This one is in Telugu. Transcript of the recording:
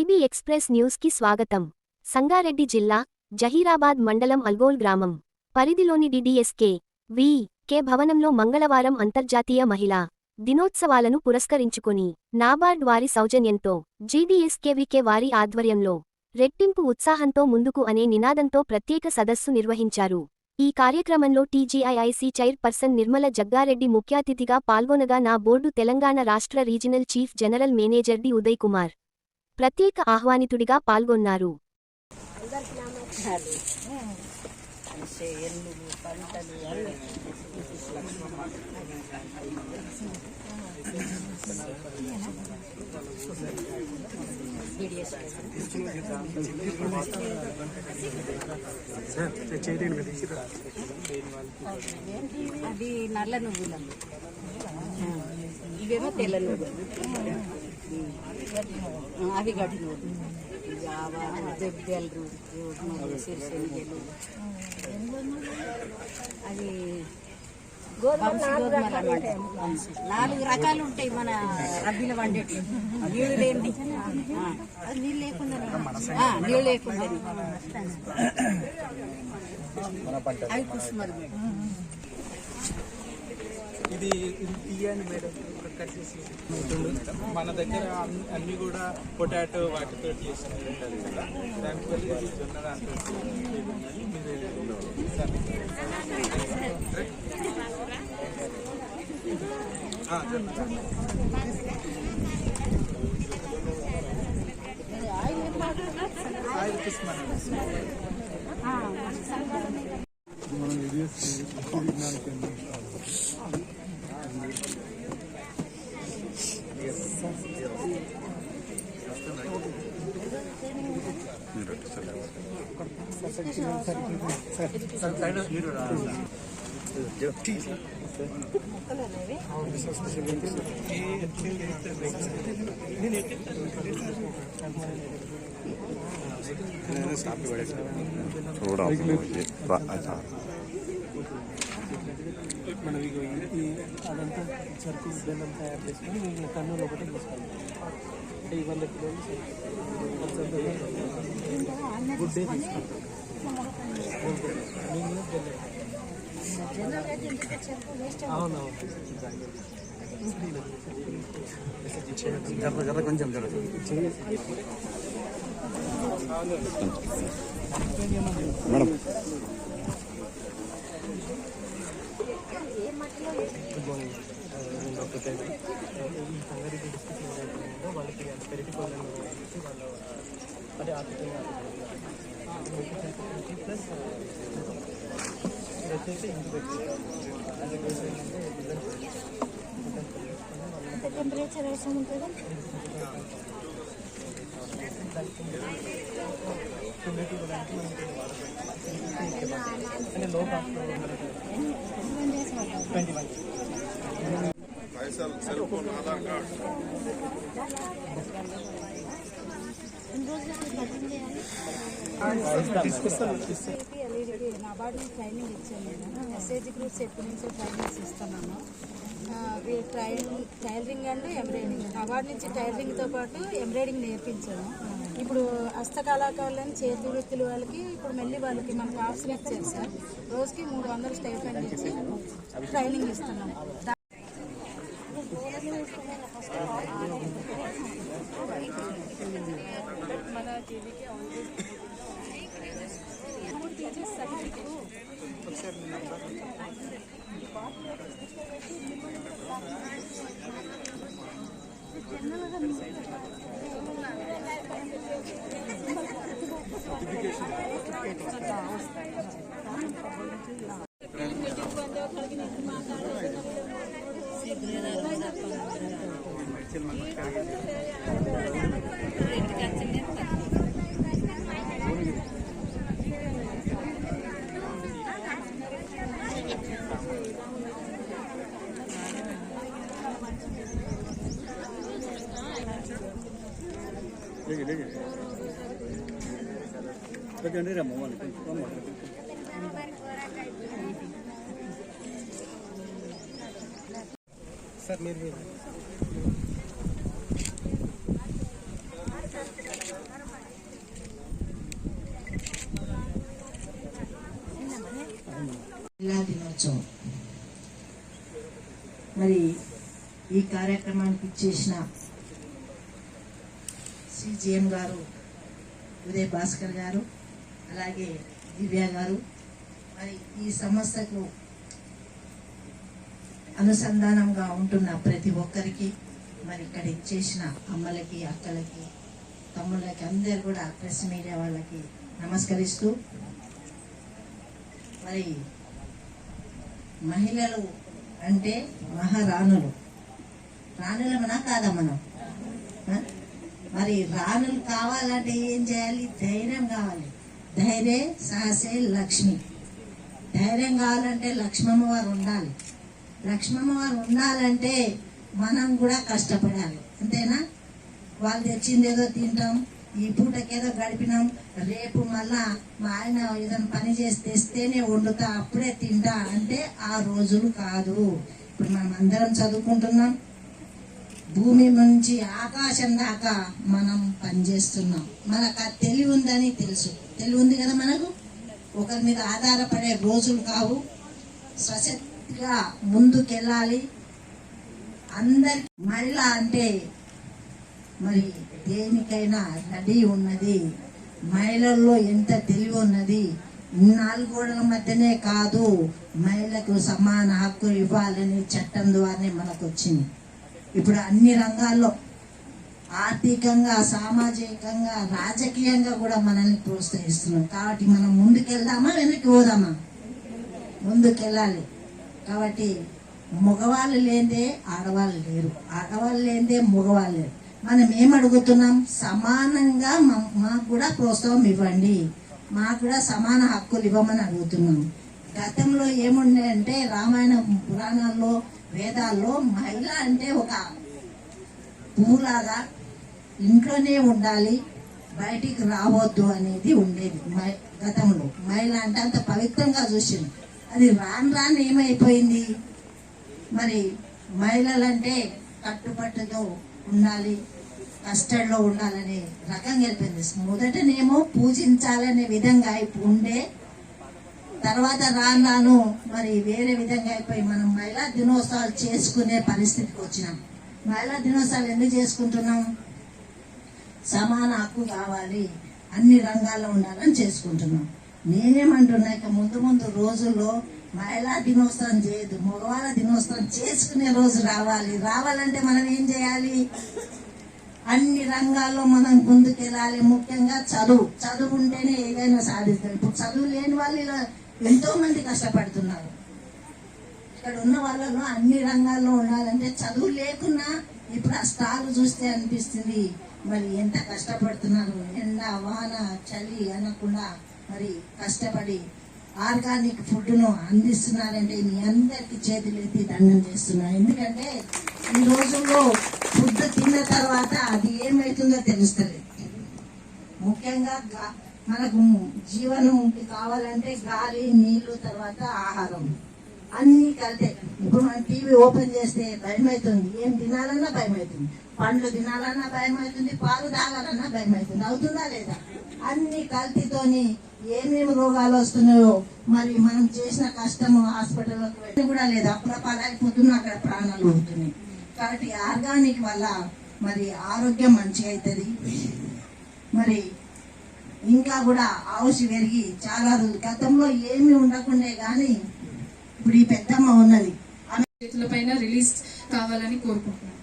ఐబీ ఎక్స్ప్రెస్ న్యూస్ కి స్వాగతం. సంగారెడ్డి జిల్లా జహీరాబాద్ మండలం అల్గోల్ గ్రామం పరిధిలోని డిడిఎస్కే వి.కే భవనంలో మంగళవారం అంతర్జాతీయ మహిళా దినోత్సవాలను పురస్కరించుకుని నాబార్డ్ వారి సౌజన్యంతో జీడీఎస్కేవికే వారి ఆధ్వర్యంలో రెట్టింపు ఉత్సాహంతో ముందుకు అనే నినాదంతో ప్రత్యేక సదస్సు నిర్వహించారు. ఈ కార్యక్రమంలో టీజీఐఐసీ చైర్పర్సన్ నిర్మల జగ్గారెడ్డి ముఖ్యాతిథిగా పాల్గొనగా నా బోర్డు తెలంగాణ రాష్ట్ర regional chief general manager D Uday Kumar ప్రత్యేక ఆహ్వానితుడిగా పాల్గొన్నారు. అది నల్ల నువ్వులు, ఇవేమో తెల్ల నువ్వులు, అవి గడ్డి నువ్వులు, దెబ్బలు, సిరిశెనగలు, అది గోధుమలు అన్నమాట. 4 రకాలు ఉంటాయి మన రబ్బీలో వండేటి. నీళ్ళు లేని, నీళ్ళు లేకుండా అవి కుసుమలు. ఇది తీయండి మేడం, కట్ చేసి మన దగ్గర అన్ని కూడా పొటాటో వాటితో చేసినవి ఉంటుంది కదా, దానివల్ల ఇది జొన్న దాంతో ఆయిల్ కిస్మన్ మనం అదంతా సరుకు బెల్లం తయారు చేసుకొని మేము కన్నులు ఒకటి తీసుకోవాలి. అంటే 100 కిలోలు గుడ్డే తీసుకుంటాం. అవునవును, కొంచెం మేడం సంగారెడ్డి డిస్ట్రిక్ట్లో వాళ్ళకి పెరిగిపోయిన వాళ్ళు అంటే ఆర్థికంగా ప్లస్ వచ్చేసి టెంపరేచర్ అవసరం ఉంటుంది. అంటే లో cost 21 cell phone, Aadhaar card. NABARD training ఇచ్చాను నేను. ఎస్ఏజీ గ్రూప్స్ ఎప్పటి నుంచో ట్రైనింగ్స్ ఇస్తున్నాను. Tailoring and embroidering. నాబార్డ్ నుంచి టైలరింగ్తో పాటు ఎంబ్రాయిడింగ్ నేర్పించాను. ఇప్పుడు హస్తకళాకారులని, చేతి వృత్తుల వాళ్ళకి, ఇప్పుడు మెల్లి వాళ్ళకి మనకు ఆప్షన్ ఇచ్చారు సార్. రోజుకి 300 స్టైఫండ్ ఇచ్చి ట్రైనింగ్ ఇస్తున్నాను. సార్ మీరు మహిళా దినోత్సవం. మరి ఈ కార్యక్రమానికి ఇచ్చేసిన సిజిఎం గారు, ఉదయ్ భాస్కర్ గారు, అలాగే దివ్య గారు, మరి ఈ సంస్థకు అనుసంధానంగా ఉంటున్న ప్రతి ఒక్కరికి, మరి ఇక్కడ ఇచ్చేసిన అమ్మలకి, అక్కలకి, తమ్ముళ్ళకి, అందరు కూడా ప్రెస్ మీడియా వాళ్ళకి నమస్కరిస్తూ, మరి మహిళలు అంటే మహారాణులు. రాణులమనా కాదా మనం? మరి రాణులు కావాలంటే ఏం చేయాలి? ధైర్యం కావాలి. ధైర్య సాహసే లక్ష్మి. ధైర్యం కావాలంటే లక్ష్మమ్మ వారు ఉండాలి. లక్ష్మమ్మ వారు ఉండాలంటే మనం కూడా కష్టపడాలి. అంతేనా? వాళ్ళు తెచ్చింది ఏదో తింటాం, ఈ పూటకేదో గడిపినాం, రేపు మళ్ళా మా ఆయన ఏదైనా పని చేసి తెస్తేనే వండుతా, అప్పుడే తింటా అంటే ఆ రోజులు కాదు. ఇప్పుడు మనం అందరం చదువుకుంటున్నాం, భూమి నుంచి ఆకాశం దాకా మనం పనిచేస్తున్నాం. మనకు ఆ తెలివి ఉందని తెలుసు. తెలివి ఉంది కదా మనకు. ఒకరి మీద ఆధారపడే రోజులు కావు. స్వశక్తిగా ముందుకెళ్ళాలి. అందరి మహిళ అంటే మరి దేనికైనా రెడీ ఉన్నది. మహిళల్లో ఎంత తెలివి ఉన్నది. 4 గోడల మధ్యనే కాదు, మహిళలకు సమాన హక్కు ఇవ్వాలని చట్టం ద్వారానే మనకు వచ్చింది. ఇప్పుడు అన్ని రంగాల్లో ఆర్థికంగా, సామాజికంగా, రాజకీయంగా కూడా మనల్ని ప్రోత్సహిస్తున్నాం. కాబట్టి మనం ముందుకెళ్దామా, వెనక్కి పోదామా? ముందుకెళ్ళాలి. కాబట్టి మగవాళ్ళు లేదే ఆడవాళ్ళు లేరు, ఆడవాళ్ళు లేదే మగవాళ్ళు లేరు. మనం ఏమడుగుతున్నాం? సమానంగా మాకు కూడా ప్రోత్సాహం ఇవ్వండి, మాకు కూడా సమాన హక్కులు ఇవ్వమని అడుగుతున్నాం. గతంలో ఏముండే అంటే రామాయణ పురాణాల్లో, వేదాల్లో మహిళ అంటే ఒక పువ్వులాగా ఇంట్లోనే ఉండాలి, బయటికి రావద్దు అనేది ఉండేది గతంలో. మహిళ అంటే అంత పవిత్రంగా చూసింది. అది రాను ఏమైపోయింది? మరి మహిళలంటే కట్టుబట్టుతో ఉండాలి, కష్టంలో ఉండాలనే రకంగా వెళ్ళిపోయింది. మొదటనేమో పూజించాలనే విధంగా ఉండే, తర్వాత రాను మరి వేరే విధంగా అయిపోయి మనం మహిళా దినోత్సవాలు చేసుకునే పరిస్థితికి వచ్చినాం. మహిళా దినోత్సవాలు ఎందుకు చేసుకుంటున్నాం? సమాన హక్కు కావాలి, అన్ని రంగాల్లో ఉండాలని చేసుకుంటున్నాం. నేనేమంటున్నా, ఇక ముందు రోజుల్లో మహిళా దినోత్సవం చేయదు, మగవాళ్ళ దినోత్సవం చేసుకునే రోజు రావాలి. రావాలంటే మనం ఏం చేయాలి? అన్ని రంగాల్లో మనం ముందుకెళ్ళాలి. ముఖ్యంగా చదువు ఉంటేనే ఏదైనా సాధిస్తాం. ఇప్పుడు చదువు లేని వాళ్ళు ఇలా ఎంతో మంది కష్టపడుతున్నారు. ఇక్కడ ఉన్న వాళ్ళలో అన్ని రంగాల్లో ఉండాలంటే చదువు లేకున్నా ఇప్పుడు ఆ స్టాల్ చూస్తే అనిపిస్తుంది మరి ఎంత కష్టపడుతున్నారు. ఎండ, వాన, చలి అనకుండా మరి కష్టపడి ఆర్గానిక్ ఫుడ్ను అందిస్తున్నారంటే మీ అందరికి చేతులెత్తి దండం చేస్తున్నారు. ఎందుకంటే ఈ రోజుల్లో ఫుడ్ తిన్న తర్వాత అది ఏమవుతుందో తెలుస్తుంది. ముఖ్యంగా మనకు జీవనం కావాలంటే గాలి, నీళ్లు, తర్వాత ఆహారం అన్నీ కలితే. ఇప్పుడు మనం టీవీ ఓపెన్ చేస్తే భయం అవుతుంది, ఏం తినాలన్నా భయం అవుతుంది, పండ్లు తినాలన్నా భయం అవుతుంది, పాలు తాగాలన్నా భయం అవుతుంది. అవుతుందా లేదా? అన్ని కల్తీతోని ఏమేమి రోగాలు వస్తున్నాయో మరి మనం చేసిన కష్టము హాస్పిటల్లోకి కూడా లేదు. అప్పుడు పాలైపోతున్నా అక్కడ ప్రాణాలు పోతున్నాయి. కాబట్టి ఆర్గానిక్ వల్ల మరి ఆరోగ్యం మంచిగా అవుతుంది. మరి ఇంకా కూడా ఆవుసి పెరిగి చాలా రోజులు గతంలో ఏమి ఉండకుండే కానీ ఇప్పుడు ఈ పెద్దమ్మ ఉన్నది. చేతుల పైన రిలీజ్ కావాలని కోరుకుంటున్నాను.